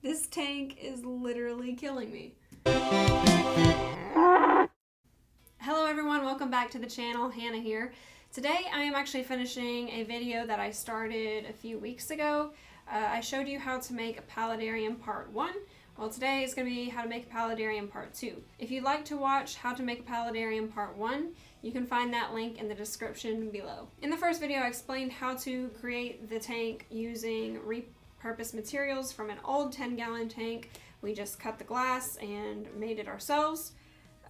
This tank is literally killing me. Hello everyone, welcome back to the channel. Hannah here. Today I am actually finishing a video that I started a few weeks ago. I showed you how to make a paludarium part 1. Well, today is going to be how to make a paludarium part 2. If you'd like to watch how to make a paludarium part 1, you can find that link in the description below. In the first video I explained how to create the tank using repurposed materials from an old 10-gallon tank. We just cut the glass and made it ourselves.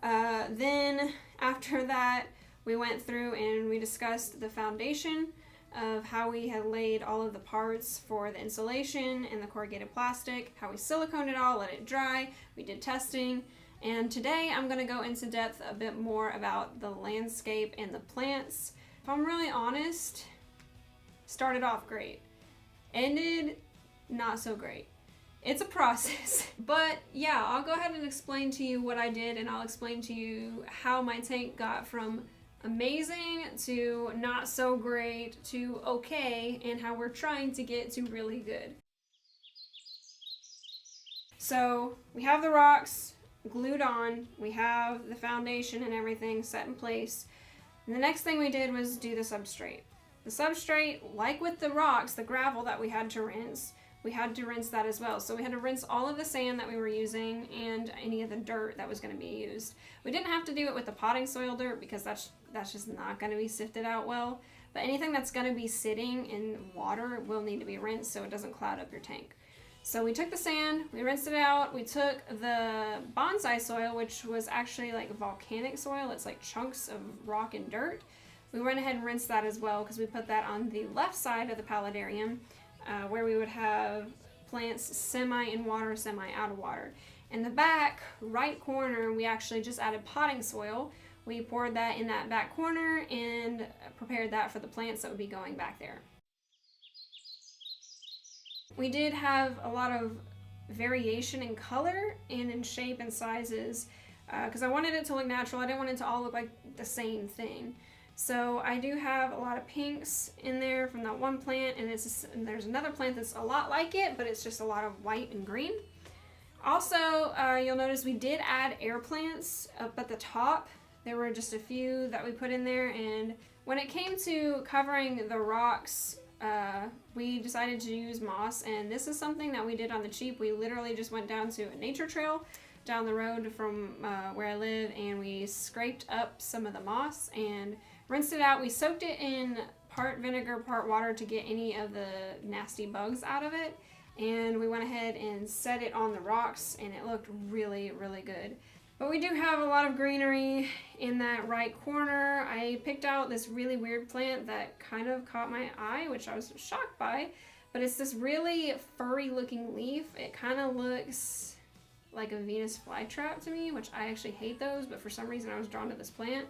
Then after that we went through and we discussed the foundation of how we had laid all of the parts for the insulation and the corrugated plastic, how we siliconed it all, let it dry, we did testing, and today I'm going to go into depth a bit more about the landscape and the plants. If I'm really honest, started off great, ended not so great. It's a process, but yeah, I'll go ahead and explain to you what I did, and I'll explain to you how my tank got from amazing to not so great to okay, and how we're trying to get to really good. So we have the rocks glued on, we have the foundation and everything set in place, and the next thing we did was do the substrate. The substrate, like with the rocks, the gravel that we had to rinse, we had to rinse that as well. So we had to rinse all of the sand that we were using and any of the dirt that was going to be used. We didn't have to do it with the potting soil dirt because that's just not going to be sifted out well. But anything that's going to be sitting in water will need to be rinsed so it doesn't cloud up your tank. So we took the sand, we rinsed it out, we took the bonsai soil, which was actually like volcanic soil. It's like chunks of rock and dirt. We went ahead and rinsed that as well because we put that on the left side of the paludarium. Where we would have plants semi in water, semi out of water. In the back right corner, we actually just added potting soil. We poured that in that back corner and prepared that for the plants that would be going back there. We did have a lot of variation in color and in shape and sizes because I wanted it to look natural. I didn't want it to all look like the same thing. So I do have a lot of pinks in there from that one plant, and there's another plant that's a lot like it, but it's just a lot of white and green. Also, you'll notice we did add air plants up at the top. There were just a few that we put in there, and when it came to covering the rocks, we decided to use moss, and this is something that we did on the cheap. We literally just went down to a nature trail down the road from where I live, and we scraped up some of the moss and rinsed it out. We soaked it in part vinegar, part water to get any of the nasty bugs out of it. And we went ahead and set it on the rocks, and it looked really, really good. But we do have a lot of greenery in that right corner. I picked out this really weird plant that kind of caught my eye, which I was shocked by. But it's this really furry looking leaf. It kind of looks like a Venus flytrap to me, which I actually hate those, but for some reason I was drawn to this plant.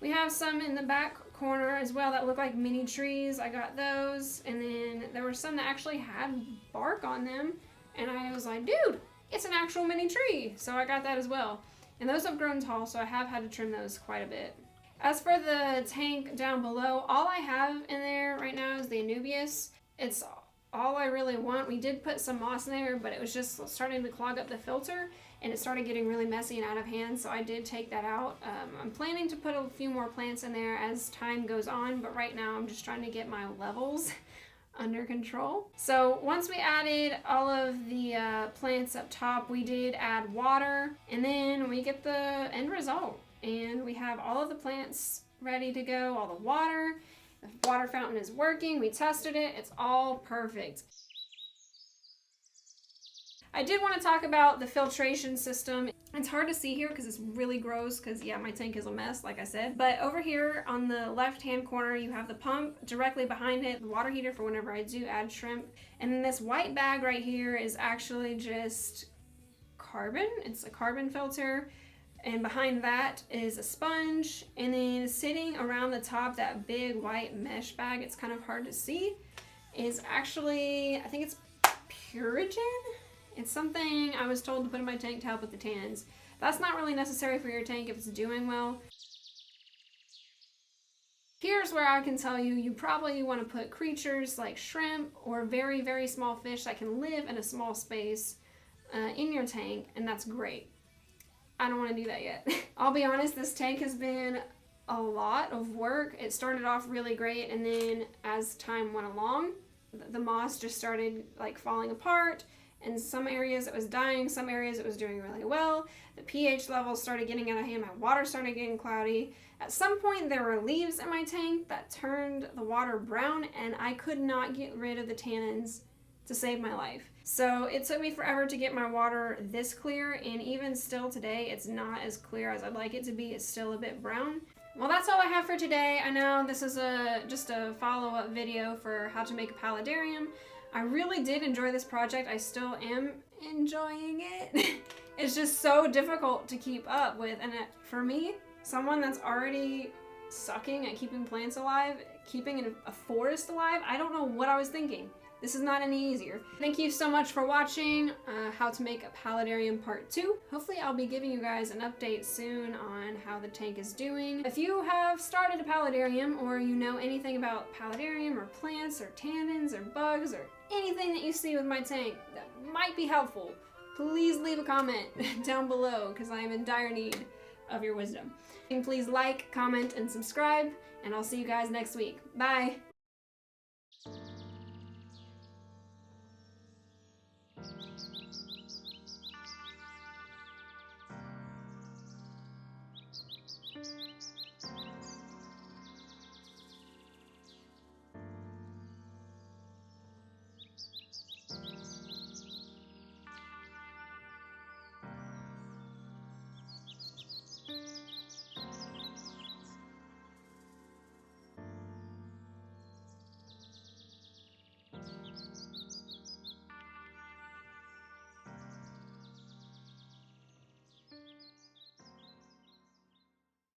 We have some in the back corner as well that look like mini trees. I got those, and then there were some that actually had bark on them, and I was like, dude, it's an actual mini tree. So I got that as well. And those have grown tall, so I have had to trim those quite a bit. As for the tank down below, all I have in there right now is the Anubias. It's all I really want. We did put some moss in there, but it was just starting to clog up the filter, and it started getting really messy and out of hand, so I did take that out. I'm planning to put a few more plants in there as time goes on, but right now I'm just trying to get my levels under control. So once we added all of the plants up top, we did add water, and then we get the end result. And we have all of the plants ready to go, all the water. The water fountain is working, we tested it, it's all perfect. I did want to talk about the filtration system. It's hard to see here because it's really gross because, yeah, my tank is a mess, like I said. But over here on the left-hand corner, you have the pump. Directly behind it, the water heater for whenever I do add shrimp. And then this white bag right here is actually just carbon. It's a carbon filter. And behind that is a sponge. And then sitting around the top, that big white mesh bag, it's kind of hard to see, is actually, I think it's Purigen? It's something I was told to put in my tank to help with the tannins. That's not really necessary for your tank if it's doing well. Here's where I can tell you, you probably want to put creatures like shrimp or very, very small fish that can live in a small space. in your tank, and that's great. I don't want to do that yet. I'll be honest, this tank has been a lot of work. It started off really great, and then as time went along, the moss just started like falling apart. In some areas it was dying, some areas it was doing really well. The pH levels started getting out of hand, my water started getting cloudy. At some point there were leaves in my tank that turned the water brown, and I could not get rid of the tannins to save my life. So it took me forever to get my water this clear, and even still today it's not as clear as I'd like it to be. It's still a bit brown. Well, that's all I have for today. I know this is just a follow-up video for how to make a paludarium. I really did enjoy this project. I still am enjoying it. It's just so difficult to keep up with, and for me, someone that's already sucking at keeping plants alive, keeping a forest alive, I don't know what I was thinking. This is not any easier. Thank you so much for watching How to Make a Paludarium Part 2. Hopefully I'll be giving you guys an update soon on how the tank is doing. If you have started a paludarium, or you know anything about paludarium or plants or tannins or bugs or anything that you see with my tank that might be helpful, please leave a comment down below, because I am in dire need of your wisdom. And please like, comment, and subscribe, and I'll see you guys next week. Bye!